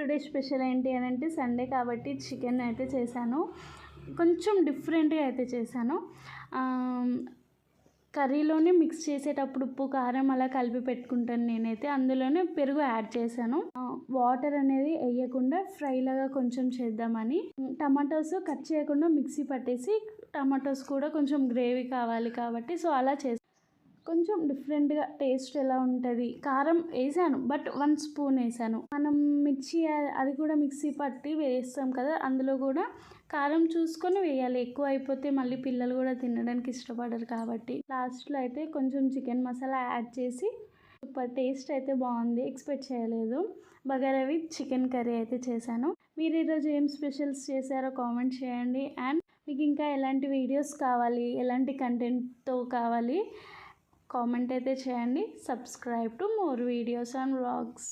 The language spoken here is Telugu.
టుడే స్పెషల్ ఏంటి అని అంటే సండే కాబట్టి చికెన్ అయితే చేశాను. కొంచెం డిఫరెంట్గా అయితే చేశాను. కర్రీలోనే మిక్స్ చేసేటప్పుడు ఉప్పు కారం అలా కలిపి పెట్టుకుంటాను నేనైతే. అందులోనే పెరుగు యాడ్ చేశాను. వాటర్ అనేది వేయకుండా ఫ్రైలాగా కొంచెం చేద్దామని. టమాటోస్ కట్ చేయకుండా మిక్సీ పట్టేసి, టమాటోస్ కూడా కొంచెం గ్రేవీ కావాలి కాబట్టి సో అలా చేశాను. కొంచెం డిఫరెంట్గా టేస్ట్ ఎలా ఉంటుంది. కారం వేసాను బట్ 1 స్పూన్ వేసాను. మనం మిర్చి అది కూడా మిక్సీ పట్టి వేస్తాం కదా, అందులో కూడా కారం చూసుకొని వేయాలి. ఎక్కువ అయిపోతే మళ్ళీ పిల్లలు కూడా తినడానికి ఇష్టపడరు కాబట్టి. లాస్ట్లో అయితే కొంచెం చికెన్ మసాలా యాడ్ చేసి సూపర్ టేస్ట్ అయితే బాగుంది. ఎక్స్పెక్ట్ చేయలేదు. బగారా విత్ చికెన్ కర్రీ అయితే చేశాను. మీరు ఈరోజు ఏం స్పెషల్స్ చేశారో కామెంట్ చేయండి. అండ్ మీకు ఇంకా ఎలాంటి వీడియోస్ కావాలి, ఎలాంటి కంటెంట్తో కావాలి కామెంట్ అయితే చేయండి. Subscribe to more videos and vlogs.